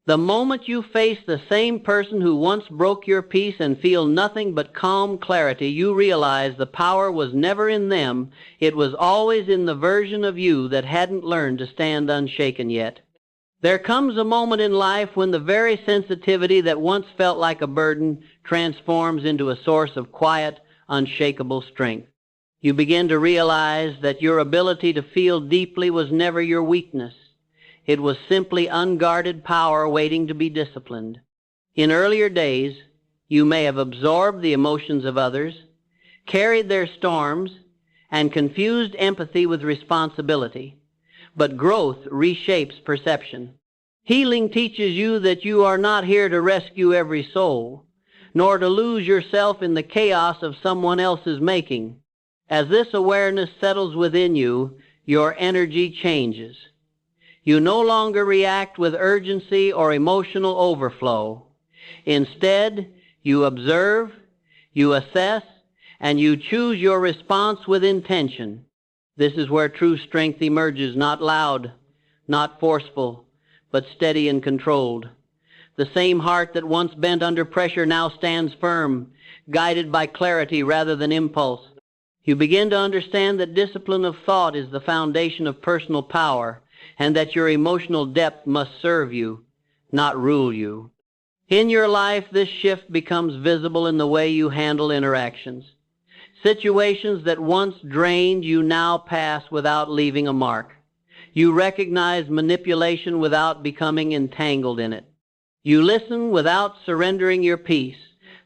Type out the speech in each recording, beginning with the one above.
The moment you face the same person who once broke your peace and feel nothing but calm clarity, you realize the power was never in them. It was always in the version of you that hadn't learned to stand unshaken yet. There comes a moment in life when the very sensitivity that once felt like a burden transforms into a source of quiet, unshakable strength. You begin to realize that your ability to feel deeply was never your weakness. It was simply unguarded power waiting to be disciplined. In earlier days, you may have absorbed the emotions of others, carried their storms, and confused empathy with responsibility. But growth reshapes perception. Healing teaches you that you are not here to rescue every soul, nor to lose yourself in the chaos of someone else's making. As this awareness settles within you, your energy changes. You no longer react with urgency or emotional overflow. Instead, you observe, you assess, and you choose your response with intention. This is where true strength emerges, not loud, not forceful, but steady and controlled. The same heart that once bent under pressure now stands firm, guided by clarity rather than impulse. You begin to understand that discipline of thought is the foundation of personal power, and that your emotional depth must serve you, not rule you. In your life, this shift becomes visible in the way you handle interactions. Situations that once drained you now pass without leaving a mark. You recognize manipulation without becoming entangled in it. You listen without surrendering your peace.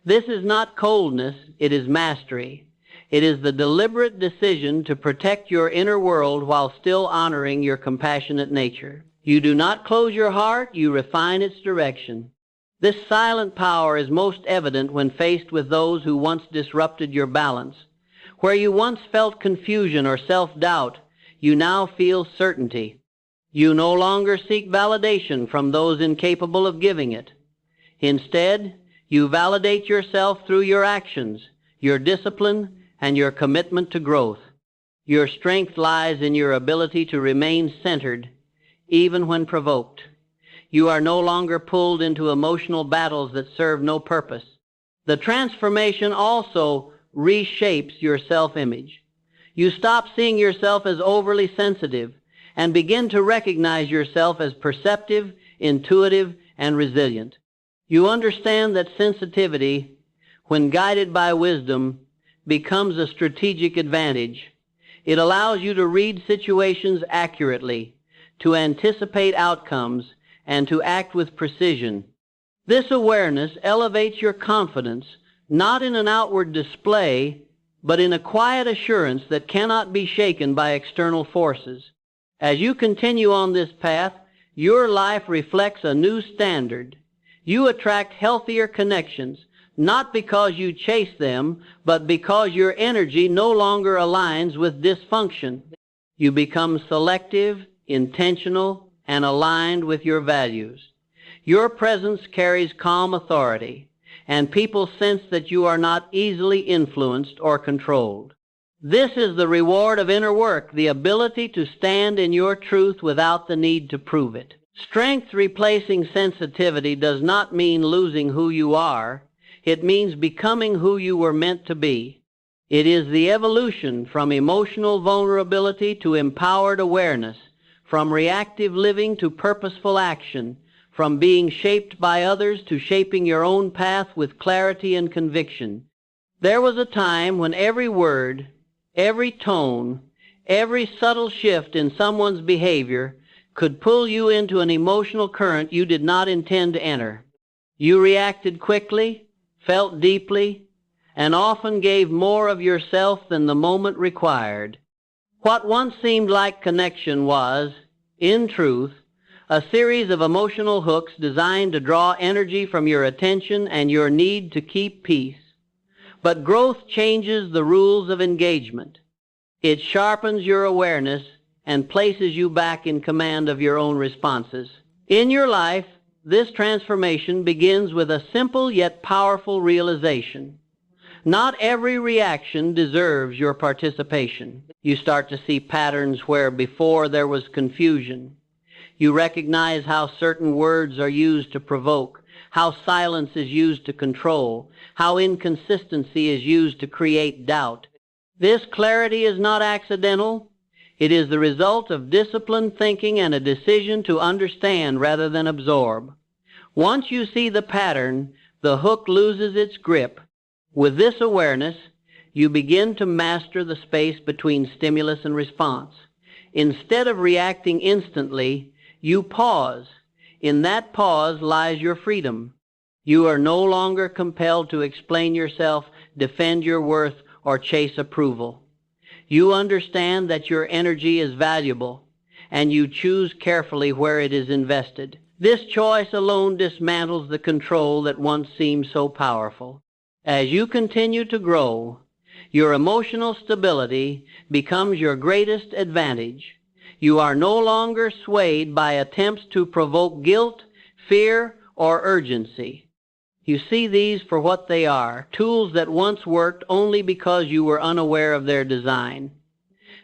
This is not coldness, it is mastery. It is the deliberate decision to protect your inner world while still honoring your compassionate nature. You do not close your heart, you refine its direction. This silent power is most evident when faced with those who once disrupted your balance. Where you once felt confusion or self-doubt, you now feel certainty. You no longer seek validation from those incapable of giving it. Instead, you validate yourself through your actions, your discipline, and your commitment to growth. Your strength lies in your ability to remain centered, even when provoked. You are no longer pulled into emotional battles that serve no purpose. The transformation also reshapes your self-image. You stop seeing yourself as overly sensitive and begin to recognize yourself as perceptive, intuitive, and resilient. You understand that sensitivity, when guided by wisdom, becomes a strategic advantage. It allows you to read situations accurately, to anticipate outcomes, and to act with precision. This awareness elevates your confidence, not in an outward display, but in a quiet assurance that cannot be shaken by external forces. As you continue on this path, your life reflects a new standard. You attract healthier connections, not because you chase them, but because your energy no longer aligns with dysfunction. You become selective, intentional, and aligned with your values. Your presence carries calm authority, and people sense that you are not easily influenced or controlled. This is the reward of inner work, the ability to stand in your truth without the need to prove it. Strength replacing sensitivity does not mean losing who you are. It means becoming who you were meant to be. It is the evolution from emotional vulnerability to empowered awareness, from reactive living to purposeful action, from being shaped by others to shaping your own path with clarity and conviction. There was a time when every word, every tone, every subtle shift in someone's behavior could pull you into an emotional current you did not intend to enter. You reacted quickly, felt deeply, and often gave more of yourself than the moment required. What once seemed like connection was, in truth, a series of emotional hooks designed to draw energy from your attention and your need to keep peace. But growth changes the rules of engagement. It sharpens your awareness and places you back in command of your own responses. In your life, this transformation begins with a simple yet powerful realization. Not every reaction deserves your participation. You start to see patterns where before there was confusion. You recognize how certain words are used to provoke, how silence is used to control, how inconsistency is used to create doubt. This clarity is not accidental. It is the result of disciplined thinking and a decision to understand rather than absorb. Once you see the pattern, the hook loses its grip. With this awareness, you begin to master the space between stimulus and response. Instead of reacting instantly, you pause. In that pause lies your freedom. You are no longer compelled to explain yourself, defend your worth, or chase approval. You understand that your energy is valuable, and you choose carefully where it is invested. This choice alone dismantles the control that once seemed so powerful. As you continue to grow, your emotional stability becomes your greatest advantage. You are no longer swayed by attempts to provoke guilt, fear, or urgency. You see these for what they are, tools that once worked only because you were unaware of their design.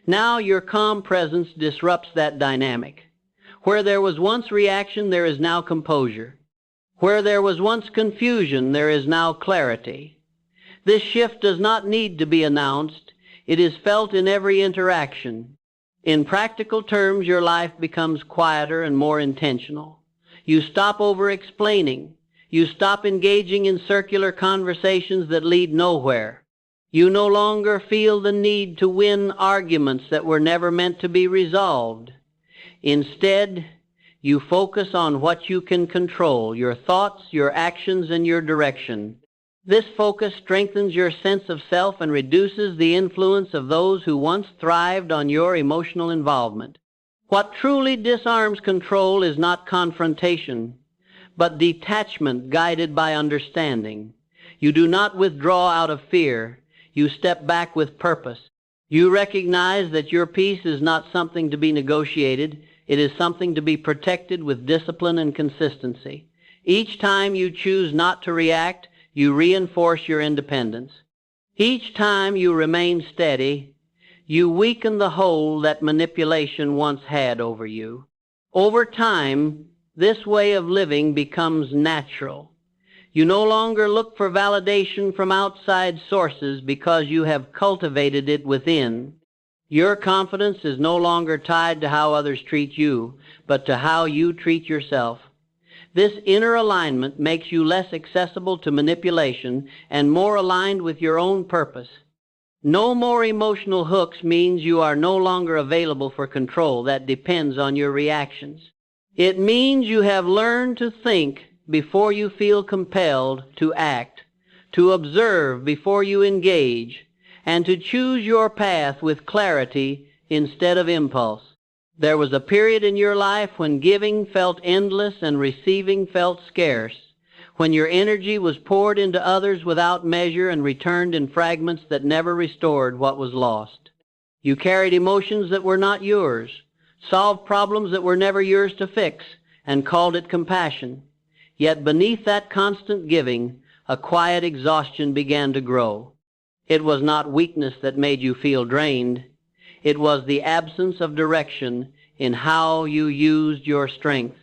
Now your calm presence disrupts that dynamic. Where there was once reaction, there is now composure. Where there was once confusion, there is now clarity. This shift does not need to be announced. It is felt in every interaction. In practical terms, your life becomes quieter and more intentional. You stop over-explaining. You stop engaging in circular conversations that lead nowhere. You no longer feel the need to win arguments that were never meant to be resolved. Instead, you focus on what you can control, your thoughts, your actions, and your direction. This focus strengthens your sense of self and reduces the influence of those who once thrived on your emotional involvement. What truly disarms control is not confrontation, but detachment guided by understanding. You do not withdraw out of fear. You step back with purpose. You recognize that your peace is not something to be negotiated. It is something to be protected with discipline and consistency. Each time you choose not to react, you reinforce your independence. Each time you remain steady, you weaken the hold that manipulation once had over you. Over time, this way of living becomes natural. You no longer look for validation from outside sources because you have cultivated it within. Your confidence is no longer tied to how others treat you, but to how you treat yourself. This inner alignment makes you less accessible to manipulation and more aligned with your own purpose. No more emotional hooks means you are no longer available for control that depends on your reactions. It means you have learned to think before you feel compelled to act, to observe before you engage, and to choose your path with clarity instead of impulse. There was a period in your life when giving felt endless and receiving felt scarce, when your energy was poured into others without measure and returned in fragments that never restored what was lost. You carried emotions that were not yours, solved problems that were never yours to fix, and called it compassion. Yet beneath that constant giving, a quiet exhaustion began to grow. It was not weakness that made you feel drained. It was the absence of direction in how you used your strength.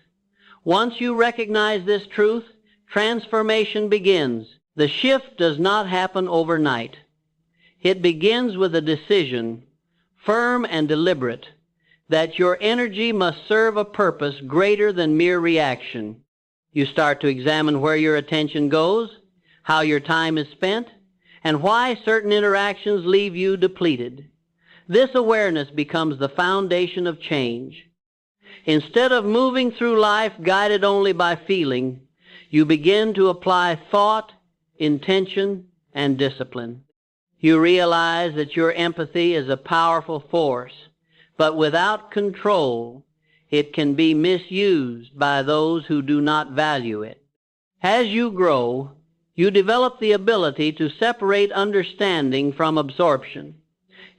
Once you recognize this truth, transformation begins. The shift does not happen overnight. It begins with a decision, firm and deliberate, that your energy must serve a purpose greater than mere reaction. You start to examine where your attention goes, how your time is spent, and why certain interactions leave you depleted. This awareness becomes the foundation of change. Instead of moving through life guided only by feeling, you begin to apply thought, intention, and discipline. You realize that your empathy is a powerful force, but without control, it can be misused by those who do not value it. As you grow, you develop the ability to separate understanding from absorption.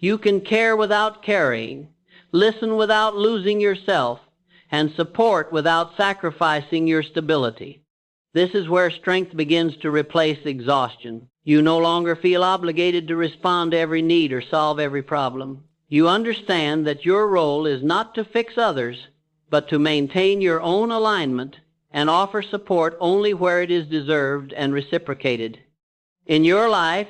You can care without carrying, listen without losing yourself, and support without sacrificing your stability. This is where strength begins to replace exhaustion. You no longer feel obligated to respond to every need or solve every problem. You understand that your role is not to fix others, but to maintain your own alignment and offer support only where it is deserved and reciprocated. In your life,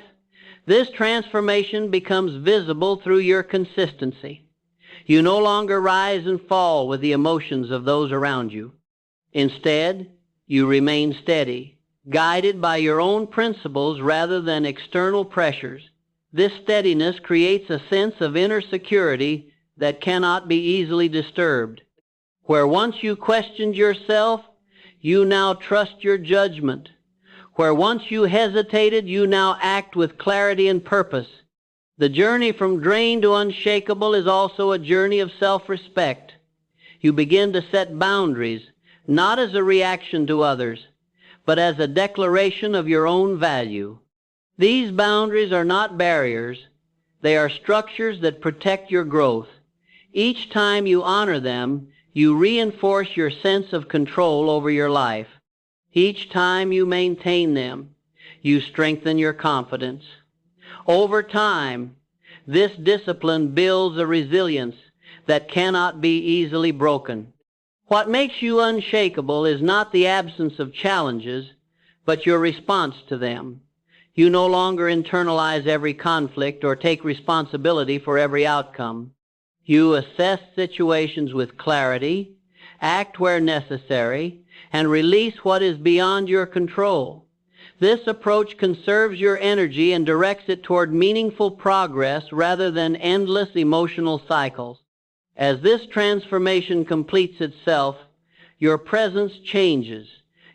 this transformation becomes visible through your consistency. You no longer rise and fall with the emotions of those around you. Instead, you remain steady, guided by your own principles rather than external pressures. This steadiness creates a sense of inner security that cannot be easily disturbed. Where once you questioned yourself, you now trust your judgment. Where once you hesitated, you now act with clarity and purpose. The journey from drained to unshakable is also a journey of self-respect. You begin to set boundaries, not as a reaction to others, but as a declaration of your own value. These boundaries are not barriers. They are structures that protect your growth. Each time you honor them, you reinforce your sense of control over your life. Each time you maintain them, you strengthen your confidence. Over time, this discipline builds a resilience that cannot be easily broken. What makes you unshakable is not the absence of challenges, but your response to them. You no longer internalize every conflict or take responsibility for every outcome. You assess situations with clarity, act where necessary, and release what is beyond your control. This approach conserves your energy and directs it toward meaningful progress rather than endless emotional cycles. As this transformation completes itself, your presence changes.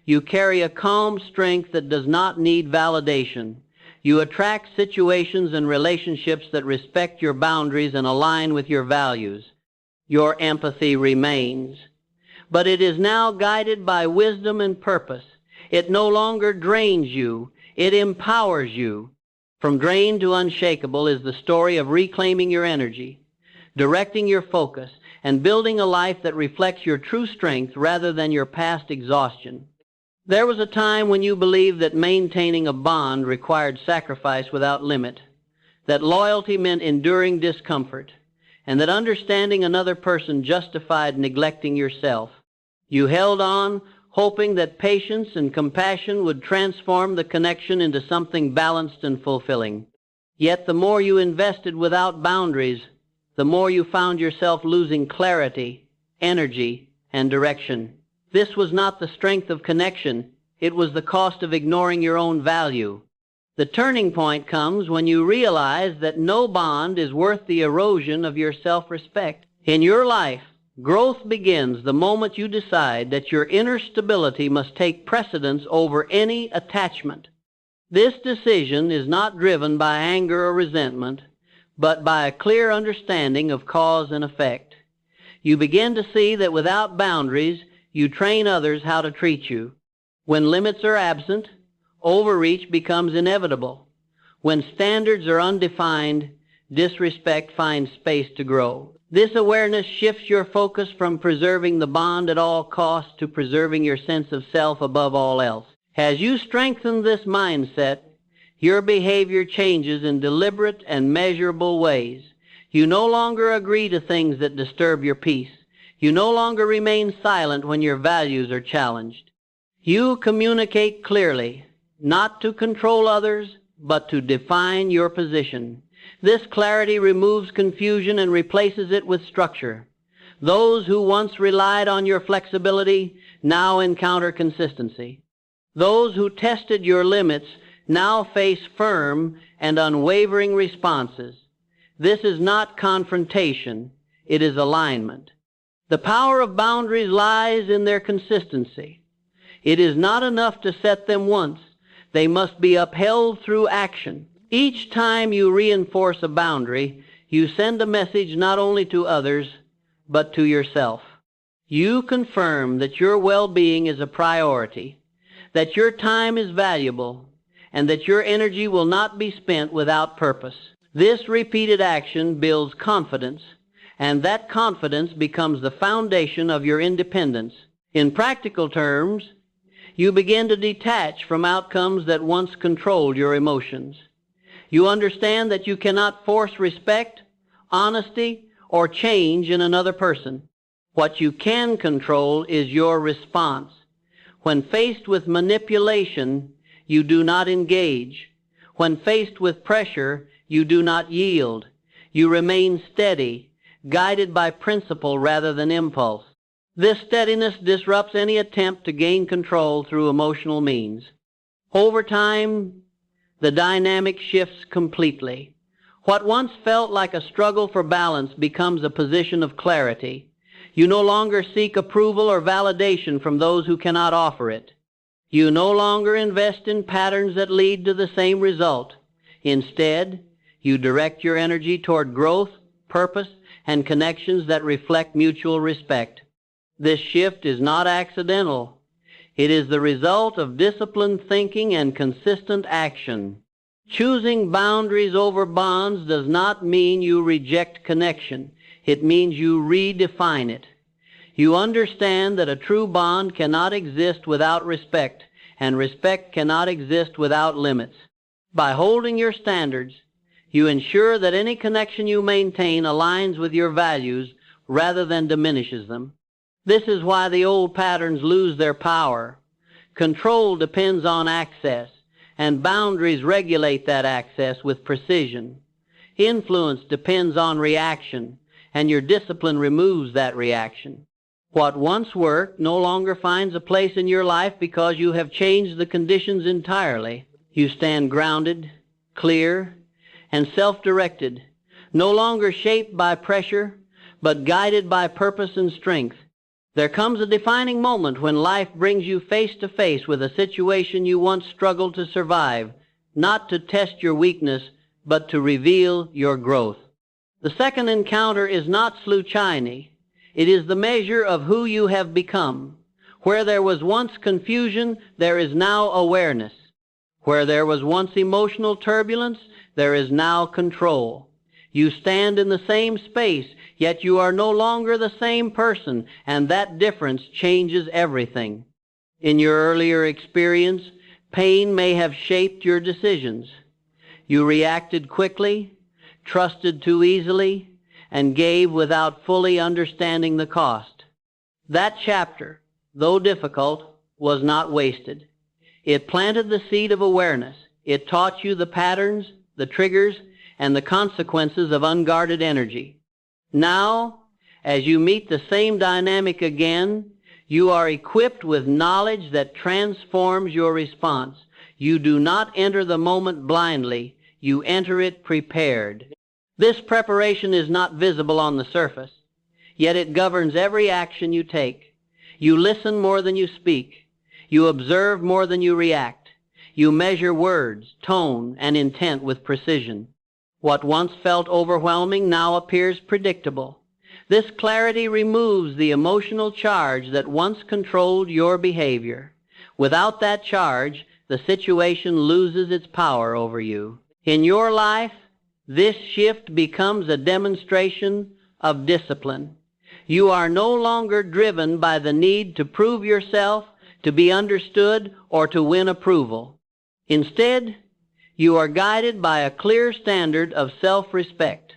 You carry a calm strength that does not need validation. You attract situations and relationships that respect your boundaries and align with your values. Your empathy remains, but it is now guided by wisdom and purpose. It no longer drains you, it empowers you. From drained to unshakable is the story of reclaiming your energy, directing your focus, and building a life that reflects your true strength rather than your past exhaustion. There was a time when you believed that maintaining a bond required sacrifice without limit, that loyalty meant enduring discomfort, and that understanding another person justified neglecting yourself. You held on, hoping that patience and compassion would transform the connection into something balanced and fulfilling. Yet the more you invested without boundaries, the more you found yourself losing clarity, energy, and direction. This was not the strength of connection. It was the cost of ignoring your own value. The turning point comes when you realize that no bond is worth the erosion of your self-respect. In your life, growth begins the moment you decide that your inner stability must take precedence over any attachment. This decision is not driven by anger or resentment, but by a clear understanding of cause and effect. You begin to see that without boundaries, you train others how to treat you. When limits are absent, overreach becomes inevitable. When standards are undefined, disrespect finds space to grow. This awareness shifts your focus from preserving the bond at all costs to preserving your sense of self above all else. As you strengthen this mindset, your behavior changes in deliberate and measurable ways. You no longer agree to things that disturb your peace. You no longer remain silent when your values are challenged. You communicate clearly, not to control others, but to define your position. This clarity removes confusion and replaces it with structure. Those who once relied on your flexibility now encounter consistency. Those who tested your limits now face firm and unwavering responses. This is not confrontation, it is alignment. The power of boundaries lies in their consistency. It is not enough to set them once. They must be upheld through action. Each time you reinforce a boundary, you send a message not only to others, but to yourself. You confirm that your well-being is a priority, that your time is valuable, and that your energy will not be spent without purpose. This repeated action builds confidence, and that confidence becomes the foundation of your independence. In practical terms, you begin to detach from outcomes that once controlled your emotions. You understand that you cannot force respect, honesty, or change in another person. What you can control is your response. When faced with manipulation, you do not engage. When faced with pressure, you do not yield. You remain steady, guided by principle rather than impulse. This steadiness disrupts any attempt to gain control through emotional means. Over time, the dynamic shifts completely. What once felt like a struggle for balance becomes a position of clarity. You no longer seek approval or validation from those who cannot offer it. You no longer invest in patterns that lead to the same result. Instead, you direct your energy toward growth, purpose, and connections that reflect mutual respect. This shift is not accidental. It is the result of disciplined thinking and consistent action. Choosing boundaries over bonds does not mean you reject connection. It means you redefine it. You understand that a true bond cannot exist without respect, and respect cannot exist without limits. By holding your standards, you ensure that any connection you maintain aligns with your values rather than diminishes them. This is why the old patterns lose their power. Control depends on access, and boundaries regulate that access with precision. Influence depends on reaction, and your discipline removes that reaction. What once worked no longer finds a place in your life because you have changed the conditions entirely. You stand grounded, clear, and self-directed, no longer shaped by pressure, but guided by purpose and strength. There comes a defining moment when life brings you face to face with a situation you once struggled to survive, not to test your weakness, but to reveal your growth. The second encounter is not sluchiny. It is the measure of who you have become. Where there was once confusion, there is now awareness. Where there was once emotional turbulence, there is now control. You stand in the same space, yet you are no longer the same person, and that difference changes everything. In your earlier experience, pain may have shaped your decisions. You reacted quickly, trusted too easily, and gave without fully understanding the cost. That chapter, though difficult, was not wasted. It planted the seed of awareness. It taught you the patterns, the triggers, and the consequences of unguarded energy. Now, as you meet the same dynamic again, you are equipped with knowledge that transforms your response. You do not enter the moment blindly. You enter it prepared. This preparation is not visible on the surface, yet it governs every action you take. You listen more than you speak. You observe more than you react. You measure words, tone, and intent with precision. What once felt overwhelming now appears predictable. This clarity removes the emotional charge that once controlled your behavior. Without that charge, the situation loses its power over you. In your life, this shift becomes a demonstration of discipline. You are no longer driven by the need to prove yourself, to be understood, or to win approval. Instead, you are guided by a clear standard of self-respect.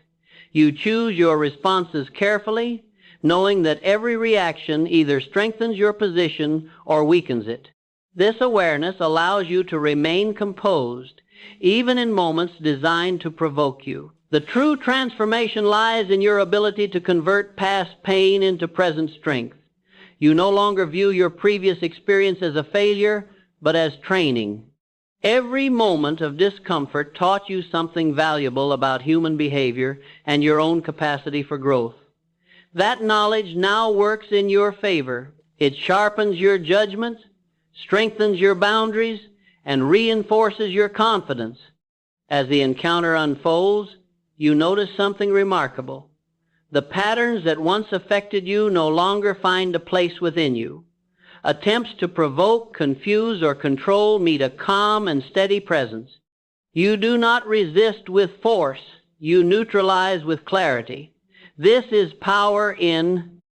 You choose your responses carefully, knowing that every reaction either strengthens your position or weakens it. This awareness allows you to remain composed, even in moments designed to provoke you. The true transformation lies in your ability to convert past pain into present strength. You no longer view your previous experience as a failure, but as training. Every moment of discomfort taught you something valuable about human behavior and your own capacity for growth. That knowledge now works in your favor. It sharpens your judgment, strengthens your boundaries, and reinforces your confidence. As the encounter unfolds, you notice something remarkable. The patterns that once affected you no longer find a place within you. Attempts to provoke, confuse, or control meet a calm and steady presence. You do not resist with force. You neutralize with clarity. This is power in